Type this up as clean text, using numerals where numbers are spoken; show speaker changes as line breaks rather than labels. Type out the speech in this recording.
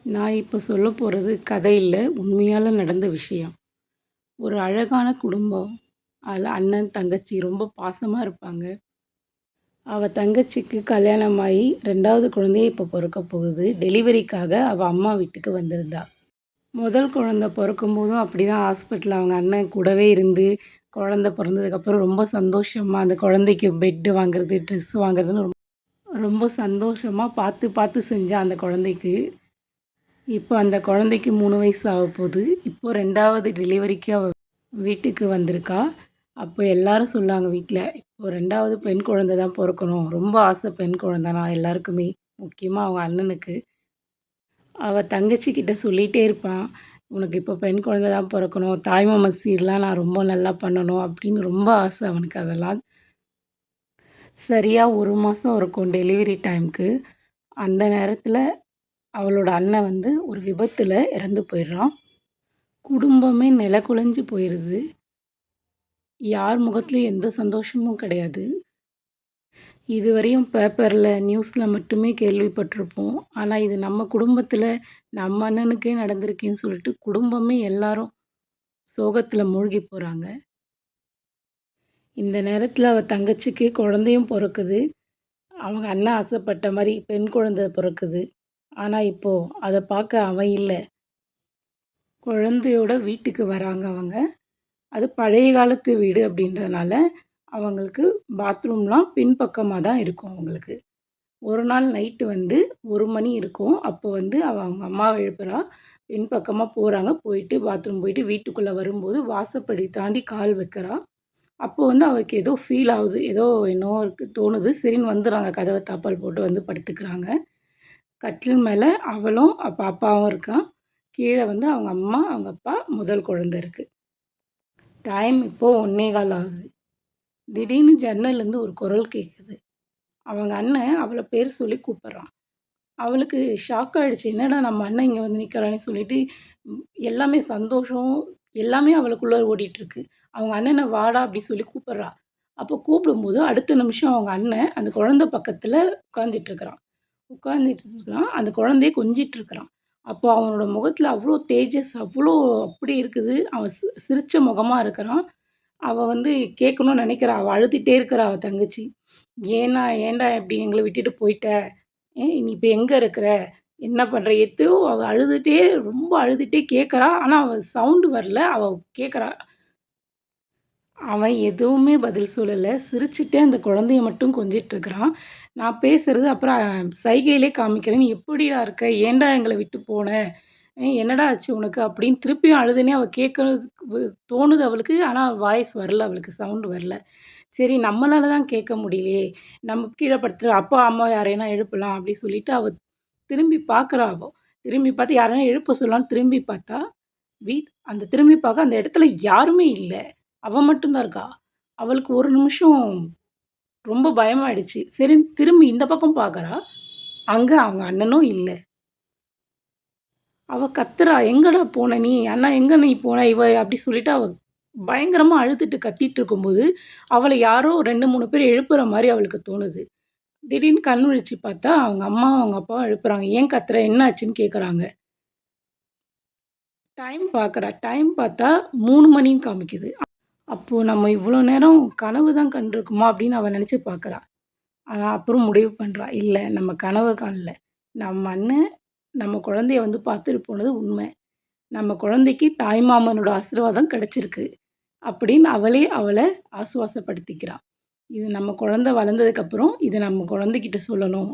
நான் இப்போ சொல்லப் போகிறது கதை இல்லை, உண்மையால் நடந்த விஷயம். ஒரு அழகான குடும்பம். அதில் அண்ணன், தங்கச்சி ரொம்ப பாசமாக இருப்பாங்க. அவள் தங்கச்சிக்கு கல்யாணமாகி 2வது குழந்தையே இப்போ பிறக்க போகுது. டெலிவரிக்காக அவள் அம்மா வீட்டுக்கு வந்திருந்தா. முதல் குழந்தை பிறக்கும்போதும் அப்படி தான் ஹாஸ்பிட்டலில் அவங்க அண்ணன் கூடவே இருந்து, குழந்தை பிறந்ததுக்கப்புறம் ரொம்ப சந்தோஷமாக அந்த குழந்தைக்கு பெட்டு வாங்குறது, ட்ரெஸ் வாங்குறதுன்னு ரொம்ப ரொம்ப சந்தோஷமாக பார்த்து பார்த்து செஞ்சான் அந்த குழந்தைக்கு. இப்போ அந்த குழந்தைக்கு 3 வயசு ஆகப்போகுது. இப்போ 2வது டெலிவரிக்கு அவள் வீட்டுக்கு வந்திருக்கா. அப்போ எல்லாரும் சொன்னாங்க வீட்டில், இப்போ 2வது பெண் குழந்தை தான் பொறக்கணும். ரொம்ப ஆசை பெண் குழந்தைனா எல்லாருக்குமே. முக்கியமாக அவங்க அண்ணனுக்கு. அவள் தங்கச்சிக்கிட்ட சொல்லிகிட்டே இருப்பான், உனக்கு இப்போ பெண் குழந்தை தான் பொறக்கணும். தாய்மாமன் சீர்லாம் நான் ரொம்ப நல்லா பண்ணணும் அப்படின்னு ரொம்ப ஆசை அவனுக்கு அதெல்லாம். சரியாக 1 மாதம் இருக்கும் டெலிவரி டைமுக்கு. அந்த நேரத்தில் அவளோட அண்ணன் வந்து ஒரு விபத்தில் இறந்து போயிடுறான். குடும்பமே நிலகுலைஞ்சு போயிடுது. யார் முகத்துலையும் எந்த சந்தோஷமும் கிடையாது. இதுவரையும் பேப்பரில், நியூஸில் மட்டுமே கேள்விப்பட்டிருப்போம். ஆனால் இது நம்ம குடும்பத்தில் நம்ம அண்ணனுக்கே நடந்திருக்கேன்னு சொல்லிட்டு குடும்பமே எல்லாரும் சோகத்தில் மூழ்கி போகிறாங்க. இந்த நேரத்தில் அவள் தங்கச்சிக்கு குழந்தையும் பிறக்குது. அவங்க அண்ணன் ஆசைப்பட்ட மாதிரி பெண் குழந்தை பிறக்குது. ஆனால் இப்போது அதை பார்க்க அவன் இல்லை. குழந்தையோட வீட்டுக்கு வராங்க அவங்க. அது பழைய காலத்து வீடு அப்படின்றதுனால அவங்களுக்கு பாத்ரூம்லாம் பின்பக்கமாக தான் இருக்கும் அவங்களுக்கு. ஒரு நாள் நைட்டு வந்து 1 மணி இருக்கும். அப்போ வந்து அவங்க அம்மாவை எழுப்புறா. பின்பக்கமாக போகிறாங்க. போயிட்டு பாத்ரூம் போயிட்டு வீட்டுக்குள்ளே வரும்போது வாசப்படி தாண்டி கால் வைக்கிறா. அப்போ வந்து அவளுக்கு ஏதோ ஃபீல் ஆகுது. ஏதோ என்னவோ இருக்கு தோணுது. சரின்னு வந்துடுறாங்க. கதவை தாப்பால் போட்டு வந்து படுத்துக்கிறாங்க. கட்டில் மேலே அவளும் பாப்பாவும் இருக்கான். கீழே வந்து அவங்க அம்மா, அவங்க அப்பா, முதல் குழந்தை இருக்குது. டைம் இப்போது 1:15 ஆகுது. திடீர்னு ஜன்னல்லேருந்து ஒரு குரல் கேட்குது. அவங்க அண்ணன் அவளை பேர் சொல்லி கூப்பிட்றான். அவளுக்கு ஷாக் ஆகிடுச்சு. என்னடா நம்ம அண்ணன் இங்கே வந்து நிற்கிறானே சொல்லிட்டு எல்லாமே சந்தோஷம் எல்லாமே அவளுக்குள்ளே ஓடிட்டுருக்கு. அவங்க அண்ணனை வாடா அப்படி சொல்லி கூப்பிட்றா. அப்போ கூப்பிடும்போது அடுத்த நிமிஷம் அவங்க அண்ணன் அந்த குழந்தை பக்கத்தில் உட்காந்துட்ருக்கிறான். அந்த குழந்தைய கொஞ்சிகிட்ருக்கிறான். அப்போ அவனோட முகத்தில் அவ்வளோ தேஜஸ் அவ்வளோ அப்படி இருக்குது. அவன் சிரித்த முகமாக இருக்கிறான். அவள் வந்து கேட்கணும்னு நினைக்கிறா. அவள் அழுதுகிட்டே இருக்கிறா அவள் தங்கச்சி. ஏன்டா இப்படி எங்களை விட்டுட்டு போயிட்ட? நீ இப்போ எங்கே இருக்கிற? என்ன பண்ணுற? எத்தையோ அவள் அழுதுகிட்டே ரொம்ப அழுதுகிட்டே கேட்குறா. ஆனால் அவள் சவுண்டு வரல. அவள் கேட்குறா. அவன் எதுவுமே பதில் சொல்லலை. சிரிச்சுட்டே அந்த குழந்தைய மட்டும் கொஞ்சிகிட்ருக்கிறான். நான் பேசுகிறது அப்புறம் சைகையிலே காமிக்கிறேன். "நீ எப்படிடா இருக்க? ஏன்டா எங்களை விட்டு போன? என்னடா ஆச்சு உனக்கு?" அப்படின்னு திருப்பியும் அழுதுனே அவள் கேட்கறதுக்கு தோணுது அவளுக்கு. ஆனால் வாய்ஸ் வரல அவளுக்கு. சவுண்டு வரல. சரி நம்மளால தான் கேட்க முடியலையே. நம்ம கீழே படுத்துற அப்பா, அம்மா யாரையானா எழுப்பலாம் அப்படி சொல்லிட்டு அவள் திரும்பி பார்க்குறா அவள். திரும்பி பார்த்து யாரைனா எழுப்ப சொல்லலான்னு திரும்பி பார்த்தா, அந்த திரும்பி பார்க்க அந்த இடத்துல யாருமே இல்ல. அவ மட்டும் தான் இருக்கா. அவளுக்கு ஒரு நிமிஷம் ரொம்ப பயமாயிடுச்சு. சரின்னு திரும்பி இந்த பக்கம் பார்க்குறா. அங்க அவங்க அண்ணனும் இல்ல. அவ கத்துறா, "எங்கடா போன நீ? அண்ணா எங்க நீ போன?" அப்படி சொல்லிட்டு அவ பயங்கரமா அழுதுட்டு கத்திட்டு இருக்கும்போது, அவள யாரோ 2, 3 பேர் எழுப்புற மாரி அவளுக்கு தோணுது. திடீர்னு கண் விழிச்சு பார்த்தா, அவங்க அம்மாவும், அவங்க அப்பாவும் எழுப்புறாங்க. "ஏன் கத்துற? என்ன ஆச்சுன்னு?" கேட்குறாங்க. டைம் பார்க்குறா. டைம் பார்த்தா 3 மணின்னு காமிக்குது. அப்போ நம்ம இவ்வளோ நேரம் கனவு தான் கண்டிருக்கோமா அப்படின்னு அவ நினச்சு பார்க்குறா. ஆனா அப்புறம் முடிவு பண்றா. இல்ல நம்ம கனவு காணல. நம்ம அண்ணன் நம்ம குழந்தைய வந்து பார்த்துட்டு போனது உண்மை. நம்ம குழந்தைக்கு தாய்மாமனோட ஆசீர்வாதம் கிடைச்சிருக்கு. அப்படின்னு அவளே அவள ஆசுவாசப்படுத்திக்கிறா. இது நம்ம குழந்தை வளர்ந்ததுக்கப்புறம் இத நம்ம குழந்தைகிட்ட சொல்லணும்.